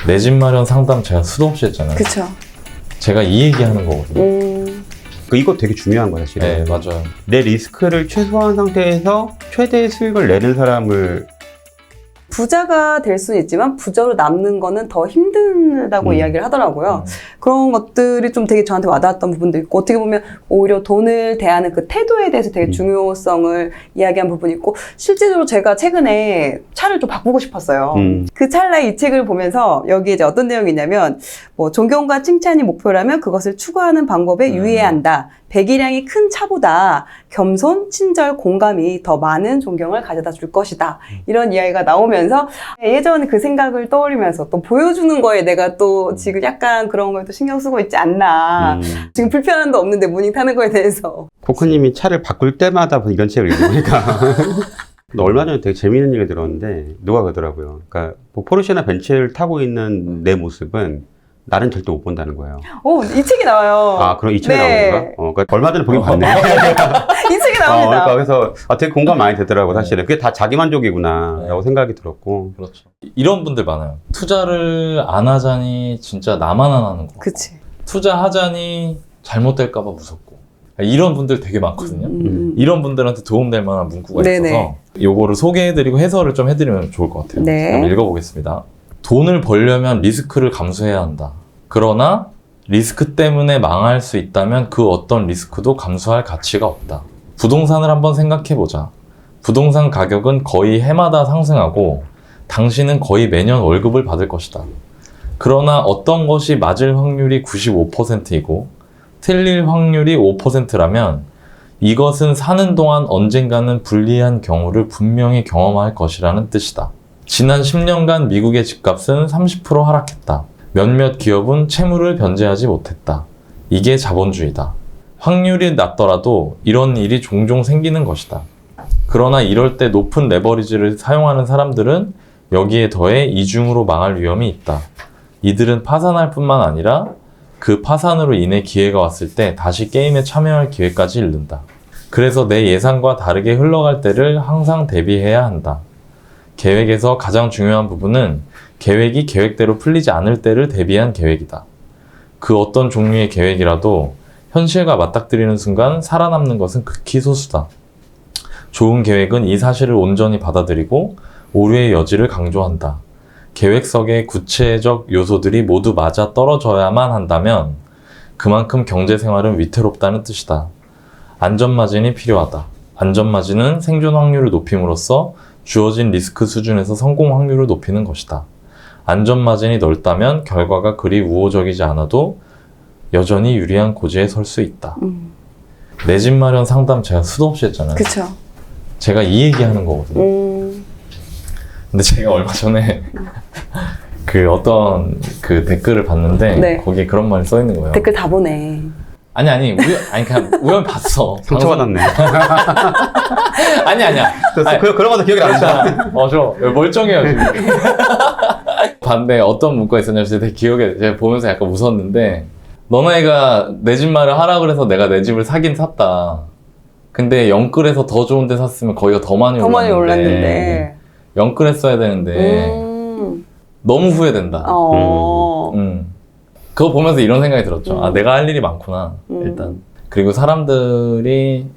내 집 마련 상담 제가 수도 없이 했잖아요. 그쵸. 제가 이 얘기하는 거거든요. 이거 되게 중요한 거야, 사실은. 네, 맞아요. 내 리스크를 최소화한 상태에서 최대의 수익을 내는 사람을 부자가 될 수는 있지만 부자로 남는 거는 더 힘들다고 이야기를 하더라고요. 그런 것들이 좀 되게 저한테 와닿았던 부분도 있고, 어떻게 보면 오히려 돈을 대하는 그 태도에 대해서 되게 중요성을 이야기한 부분이 있고, 실제로 제가 최근에 차를 좀 바꾸고 싶었어요. 그 찰나에 이 책을 보면서 여기에 이제 어떤 내용이 있냐면, 뭐 존경과 칭찬이 목표라면 그것을 추구하는 방법에 유의해야 한다. 배기량이 큰 차보다 겸손, 친절, 공감이 더 많은 존경을 가져다 줄 것이다. 이런 이야기가 나오면서 예전 그 생각을 떠올리면서 또 보여주는 거에 내가 또 지금 약간 그런 걸 또 신경 쓰고 있지 않나. 지금 불편함도 없는데 무닝 타는 거에 대해서. 코코님이 차를 바꿀 때마다 이런 책을 읽으니까 얼마 전에 되게 재미있는 얘기 들었는데 누가 그러더라고요. 그러니까 뭐 포르쉐나 벤츠를 타고 있는 내 모습은 나는 절대 못 본다는 거예요. 이 책이 나와요. 아, 그럼 이 책에 네. 나오는 건가? 그러니까 얼마 전에 보긴 봤네. 이 책이 나옵니다. 그러니까 그래서 되게 공감 많이 되더라고, 사실은. 그게 다 자기만족이구나, 라고 생각이 들었고. 그렇죠. 이런 분들 많아요. 투자를 안 하자니 진짜 나만 안 하는 거. 그치. 투자하자니 잘못될까봐 무섭고. 이런 분들 되게 많거든요. 이런 분들한테 도움될 만한 문구가 네네. 있어서 요거를 소개해드리고 해설을 좀 해드리면 좋을 것 같아요. 네. 한번 읽어보겠습니다. 돈을 벌려면 리스크를 감수해야 한다. 그러나 리스크 때문에 망할 수 있다면 그 어떤 리스크도 감수할 가치가 없다. 부동산을 한번 생각해보자. 부동산 가격은 거의 해마다 상승하고 당신은 거의 매년 월급을 받을 것이다. 그러나 어떤 것이 맞을 확률이 95%이고 틀릴 확률이 5%라면 이것은 사는 동안 언젠가는 불리한 경우를 분명히 경험할 것이라는 뜻이다. 지난 10년간 미국의 집값은 30% 하락했다. 몇몇 기업은 채무를 변제하지 못했다. 이게 자본주의다. 확률이 낮더라도 이런 일이 종종 생기는 것이다. 그러나 이럴 때 높은 레버리지를 사용하는 사람들은 여기에 더해 이중으로 망할 위험이 있다. 이들은 파산할 뿐만 아니라 그 파산으로 인해 기회가 왔을 때 다시 게임에 참여할 기회까지 잃는다. 그래서 내 예상과 다르게 흘러갈 때를 항상 대비해야 한다. 계획에서 가장 중요한 부분은 계획이 계획대로 풀리지 않을 때를 대비한 계획이다. 그 어떤 종류의 계획이라도 현실과 맞닥뜨리는 순간 살아남는 것은 극히 소수다. 좋은 계획은 이 사실을 온전히 받아들이고 오류의 여지를 강조한다. 계획 속의 구체적 요소들이 모두 맞아 떨어져야만 한다면 그만큼 경제생활은 위태롭다는 뜻이다. 안전마진이 필요하다. 안전마진은 생존 확률을 높임으로써 주어진 리스크 수준에서 성공 확률을 높이는 것이다. 안전마진이 넓다면 결과가 그리 우호적이지 않아도 여전히 유리한 고지에 설 수 있다. 내 집 마련 상담 제가 수도 없이 했잖아요. 그쵸. 제가 이 얘기하는 거거든요. 근데 제가 얼마 전에 그 어떤 그 댓글을 봤는데 네. 거기에 그런 말이 써 있는 거예요. 댓글 다 보네. 아니 그냥 우연 봤어. 상처받았네. 아니야. 그런 것도 기억이 안 나죠. 저 멀쩡해요 지금. 반대 어떤 문구가 있었냐면 되게 기억에 제가 보면서 약간 웃었는데 너네가 내 집 말을 하라 그래서 내가 내 집을 사긴 샀다. 근데 영끌에서 더 좋은 데 샀으면 거기가 더 많이 올랐는데 영끌했어야 되는데 너무 후회된다. 그거 보면서 이런 생각이 들었죠. 아, 내가 할 일이 많구나, 일단. 그리고 사람들이,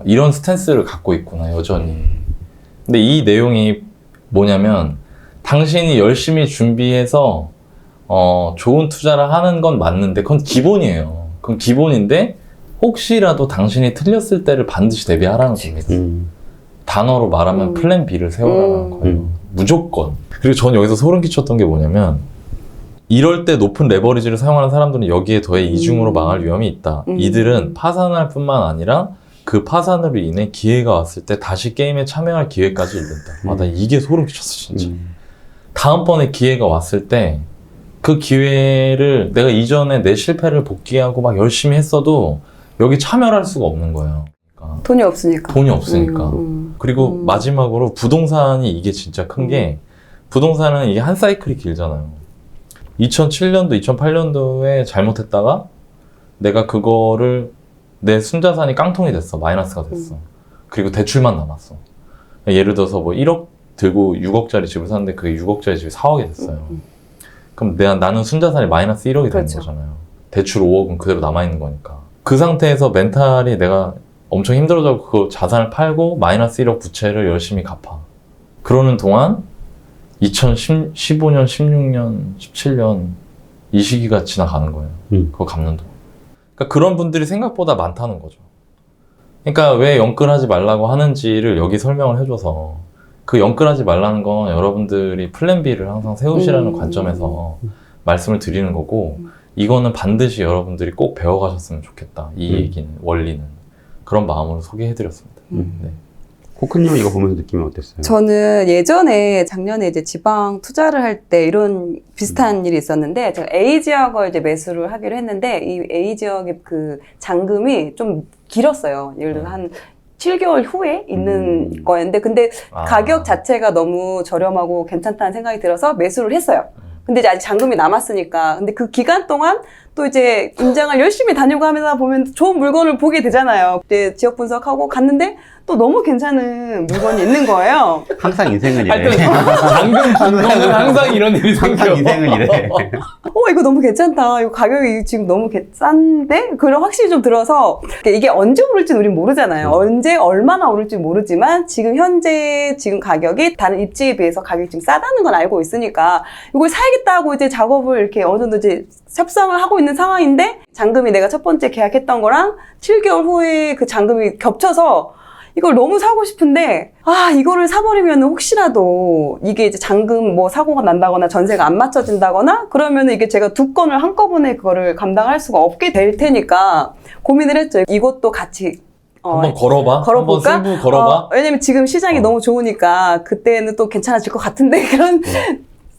이런 스탠스를 갖고 있구나, 여전히. 근데 이 내용이 뭐냐면, 당신이 열심히 준비해서, 좋은 투자를 하는 건 맞는데, 그건 기본이에요. 그건 기본인데, 혹시라도 당신이 틀렸을 때를 반드시 대비하라는 겁니다. 단어로 말하면 플랜 B를 세워라는 거예요. 무조건. 그리고 전 여기서 소름 끼쳤던 게 뭐냐면, 이럴 때 높은 레버리지를 사용하는 사람들은 여기에 더해 이중으로 망할 위험이 있다. 이들은 파산할 뿐만 아니라 그 파산으로 인해 기회가 왔을 때 다시 게임에 참여할 기회까지 잃는다. 나 이게 소름 끼쳤어, 진짜. 다음번에 기회가 왔을 때 그 기회를 내가 이전에 내 실패를 복귀하고 막 열심히 했어도 여기 참여를 할 수가 없는 거예요. 그러니까 돈이 없으니까. 돈이 없으니까. 그리고 마지막으로 부동산이 이게 진짜 큰 게 부동산은 이게 한 사이클이 길잖아요. 2007년도, 2008년도에 잘못했다가 내가 그거를 내 순자산이 깡통이 됐어. 마이너스가 됐어. 그리고 대출만 남았어. 예를 들어서 뭐 1억 들고 6억짜리 집을 샀는데 그게 6억짜리 집이 4억이 됐어요. 그럼 나는 순자산이 마이너스 1억이 되는 그렇죠. 거잖아요. 대출 5억은 그대로 남아있는 거니까. 그 상태에서 멘탈이 내가 엄청 힘들어져 그 자산을 팔고 마이너스 1억 부채를 열심히 갚아. 그러는 동안 2015년, 16년, 17년 이 시기가 지나가는 거예요. 그거 갚는 동안. 그러니까 그런 분들이 생각보다 많다는 거죠. 그러니까 왜 영끌하지 말라고 하는지를 여기 설명을 해줘서 그 영끌하지 말라는 건 여러분들이 플랜 B를 항상 세우시라는 관점에서 말씀을 드리는 거고 이거는 반드시 여러분들이 꼭 배워가셨으면 좋겠다. 이 얘기는, 원리는. 그런 마음으로 소개해드렸습니다. 네. 코크님은 이거 보면서 느낌이 어땠어요? 저는 예전에 작년에 이제 지방 투자를 할 때 이런 비슷한 일이 있었는데 제가 A 지역을 이제 매수를 하기로 했는데 이 A 지역의 그 잔금이 좀 길었어요. 예를 들어 한 7개월 후에 있는 거였는데 근데 가격 자체가 너무 저렴하고 괜찮다는 생각이 들어서 매수를 했어요. 근데 이제 아직 잔금이 남았으니까. 근데 그 기간 동안 또 이제 임장을 열심히 다니고 하면서 보면 좋은 물건을 보게 되잖아요. 그때 지역 분석하고 갔는데 또 너무 괜찮은 물건이 있는 거예요. 항상 인생은 이래. 하여튼 잔금 잔금은 항상 이런 일이 생겨. 항상 인생은 이래. 이거 너무 괜찮다. 이거 가격이 지금 너무 싼데? 그런 확실히 좀 들어서 이게 언제 오를지는 우린 모르잖아요. 언제 얼마나 오를지 모르지만 지금 현재 지금 가격이 다른 입지에 비해서 가격이 지금 싸다는 건 알고 있으니까 이걸 사야겠다고 이제 작업을 이렇게 어느 정도 이제 협상을 하고 있는 상황인데 잔금이 내가 첫 번째 계약했던 거랑 7개월 후에 그 잔금이 겹쳐서 이걸 너무 사고 싶은데 이거를 사버리면 혹시라도 이게 이제 잔금 뭐 사고가 난다거나 전세가 안 맞춰진다거나 그러면 이게 제가 두 건을 한꺼번에 그거를 감당할 수가 없게 될 테니까 고민을 했죠. 이것도 같이 한번 걸어봐. 걸어볼까? 한번 승부 걸어봐. 왜냐면 지금 시장이 너무 좋으니까 그때는 또 괜찮아질 것 같은데 그런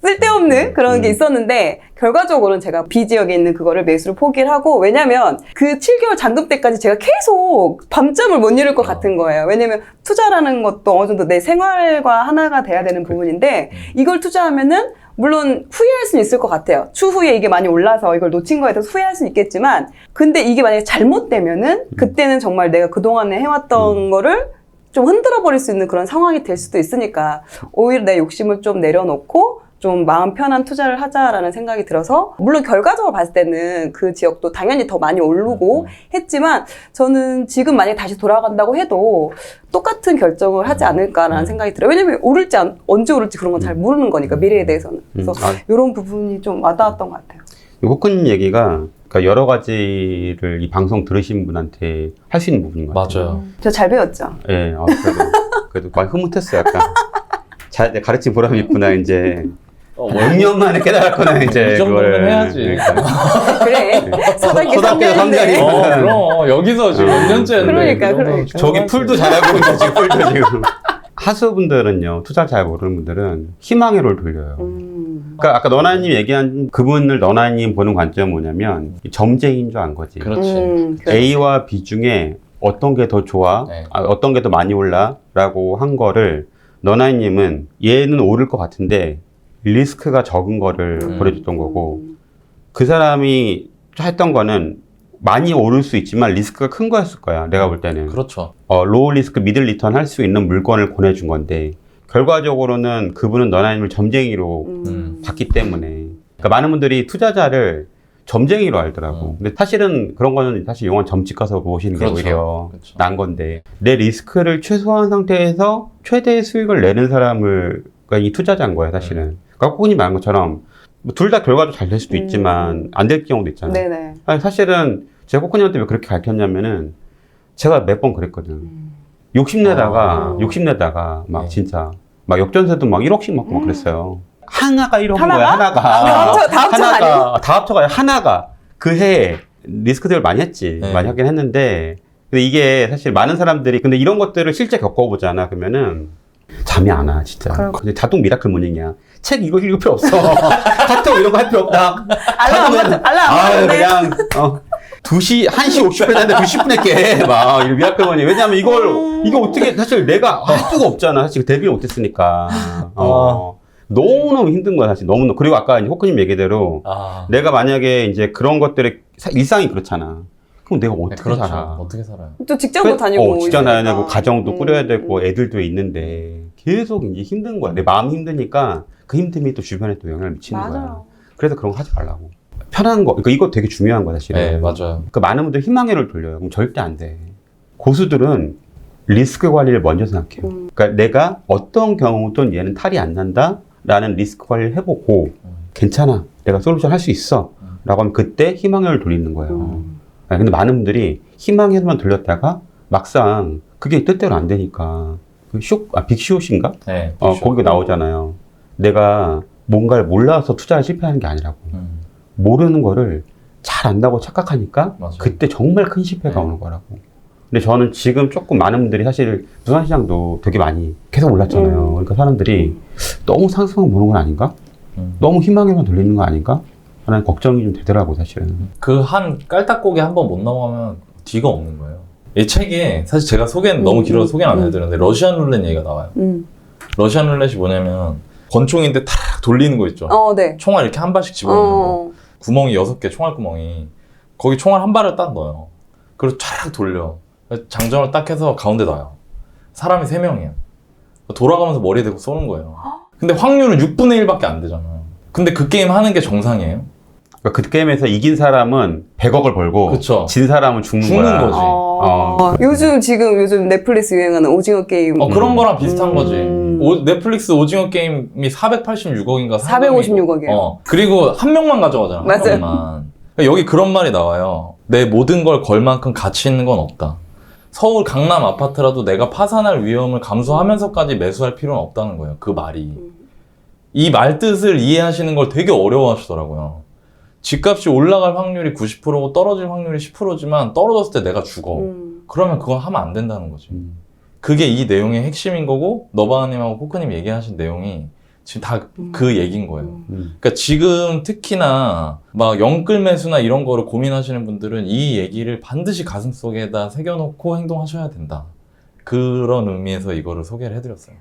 쓸데없는 그런 게 있었는데 결과적으로는 제가 B 지역에 있는 그거를 매수를 포기를 하고 왜냐면 그 7개월 잔금 때까지 제가 계속 밤잠을 못 이룰 것 같은 거예요. 왜냐면 투자라는 것도 어느 정도 내 생활과 하나가 돼야 되는 부분인데 이걸 투자하면은 물론 후회할 수는 있을 것 같아요. 추후에 이게 많이 올라서 이걸 놓친 거에 대해서 후회할 수는 있겠지만 근데 이게 만약에 잘못되면은 그때는 정말 내가 그동안에 해왔던 거를 좀 흔들어 버릴 수 있는 그런 상황이 될 수도 있으니까 오히려 내 욕심을 좀 내려놓고 좀 마음 편한 투자를 하자라는 생각이 들어서 물론 결과적으로 봤을 때는 그 지역도 당연히 더 많이 오르고 했지만 저는 지금 만약에 다시 돌아간다고 해도 똑같은 결정을 하지 않을까라는 생각이 들어요. 왜냐면 오를지 언제 오를지 그런 건 잘 모르는 거니까 미래에 대해서는. 그래서 이런 부분이 좀 와닿았던 것 같아요. 호크님 얘기가 그러니까 여러 가지를 이 방송 들으신 분한테 할 수 있는 부분인 것 같아요. 맞아요. 저 잘 배웠죠? 예, 그래도 많이 흐뭇했어요, 약간. 잘 가르친 보람이 있구나, 이제. 몇 년 만에 깨달았구나, 이제. 이 정도는 해야지. 그래. 서답게 서답게 상관인데. 상관이. 그럼 여기서 지금 몇 년째인데. 그러니까. 저기 풀도 잘하고 있는데, 지금 풀도 지금. 하수분들은요, 투자 잘 모르는 분들은 희망의 롤 돌려요. 그러니까 아까 너나님 얘기한 그분을 너나님 보는 관점은 뭐냐면 점쟁이인 줄 안 거지. 그렇지. A와 B 중에 어떤 게 더 좋아, 네. 어떤 게 더 많이 올라라고 한 거를 너나님은 얘는 오를 것 같은데 리스크가 적은 거를 보여줬던 거고 그 사람이 했던 거는 많이 오를 수 있지만 리스크가 큰 거였을 거야. 내가 볼 때는. 그렇죠. 로우 리스크 미들 리턴 할 수 있는 물건을 권해준 건데 결과적으로는 그분은 너나님을 점쟁이로 봤기 때문에 그러니까 많은 분들이 투자자를 점쟁이로 알더라고. 근데 사실은 그런 거는 사실 영원 점집 가서 보시는 게 그렇죠. 오히려 그렇죠. 난 건데 내 리스크를 최소화한 상태에서 최대의 수익을 내는 사람을 그러니까 이 투자자인 거야 사실은. 그러니까 코코님 말한 것처럼 둘 다 결과도 잘 될 수도 있지만 안 될 경우도 있잖아. 네네. 아니, 사실은 제가 코코님한테 왜 그렇게 가르쳤냐면은 제가 몇 번 그랬거든. 욕심내다가 막 네. 진짜 막 역전세도 막 1억씩 받고 막 그랬어요. 하나가 1억인 하나가? 거야, 하나가. 다 합쳐가 아니고? 다 합쳐가 하나가. 그 해에 리스크들을 많이 했지. 네. 많이 하긴 했는데. 근데 이게 사실 많은 사람들이, 근데 이런 것들을 실제 겪어보잖아. 그러면은 잠이 안 와, 진짜. 근데 자동 미라클 모닝이야. 책 이거 읽을 필요 없어. 카톡 이런 거 할 필요 없다. 알람 그냥, 1시 50분에 했는데 90분에 깨. 막, 이거 미라클 모닝. 왜냐면 이게 어떻게, 사실 내가 할 수가 없잖아. 사실 데뷔를 못했으니까. 너무너무 힘든 거야, 사실. 너무너무. 그리고 아까 이제 호크님 얘기대로 내가 만약에 이제 그런 것들의 일상이 그렇잖아. 그럼 내가 어떻게 그렇죠. 살아? 어떻게 살아요? 또 직장도 다니고. 직장 다녀야 있으니까. 되고, 가정도 꾸려야 되고, 애들도 있는데, 계속 이제 힘든 거야. 내 마음이 힘드니까 그 힘듦이 또 주변에 또 영향을 미치는 거야. 맞아요. 그래서 그런 거 하지 말라고. 편한 거, 그러니까 이거 되게 중요한 거야, 사실은. 네, 맞아요. 그러니까 많은 분들이 희망회로를 돌려요. 그럼 절대 안 돼. 고수들은 리스크 관리를 먼저 생각해요. 그러니까 내가 어떤 경우든 얘는 탈이 안 난다? 라는 리스크 관리를 해보고, 괜찮아. 내가 솔루션 할 수 있어. 라고 하면 그때 희망회로를 돌리는 거예요. 근데 많은 분들이 희망회로만 돌렸다가 막상 그게 뜻대로 안 되니까 그 빅쇼신가? 네, 거기가 나오잖아요. 내가 뭔가를 몰라서 투자에 실패하는 게 아니라고. 모르는 거를 잘 안다고 착각하니까 맞아요. 그때 정말 큰 실패가 네. 오는 거라고. 근데 저는 지금 조금 많은 분들이 사실 부산시장도 되게 많이 계속 올랐잖아요. 그러니까 사람들이 너무 상승만 보는 건 아닌가? 너무 희망에만 돌리는 거 아닌가? 하는 걱정이 좀 되더라고, 사실은. 그 한 깔딱고개 한 번 못 넘어가면 뒤가 없는 거예요. 이 책에 사실 제가 소개는 너무 길어서 소개는 안 해드렸는데 러시안 룰렛 얘기가 나와요. 러시안 룰렛이 뭐냐면 권총인데 탁 돌리는 거 있죠. 네. 총알 이렇게 한 발씩 집어넣는 거. 구멍이 6개, 총알 구멍이. 거기 총알 한 발을 딱 넣어요. 그리고 쫙 돌려. 장전을 딱 해서 가운데 놔요. 사람이 3명이에요. 돌아가면서 머리에 대고 쏘는 거예요. 근데 확률은 6분의 1밖에 안 되잖아요. 근데 그 게임 하는 게 정상이에요? 그러니까 그 게임에서 이긴 사람은 100억을 벌고 그쵸. 진 사람은 죽는 죽는 거야. 거지. 요즘 넷플릭스 유행하는 오징어 게임. 그런 거랑 비슷한 거지. 넷플릭스 오징어 게임이 486억인가 456억이에요. 그리고 한 명만 가져가잖아. 한 맞아요. 명만. 그러니까 여기 그런 말이 나와요. 내 모든 걸 걸 만큼 가치 있는 건 없다. 서울 강남 아파트라도 내가 파산할 위험을 감수하면서까지 매수할 필요는 없다는 거예요. 그 말이. 이 말 뜻을 이해하시는 걸 되게 어려워하시더라고요. 집값이 올라갈 확률이 90%고 떨어질 확률이 10%지만 떨어졌을 때 내가 죽어. 그러면 그건 하면 안 된다는 거지. 그게 이 내용의 핵심인 거고 너바님하고 코크님 얘기하신 내용이 지금 다 그 얘기인 거예요. 그러니까 지금 특히나 막 영끌 매수나 이런 거를 고민하시는 분들은 이 얘기를 반드시 가슴속에다 새겨놓고 행동하셔야 된다. 그런 의미에서 이거를 소개를 해드렸어요.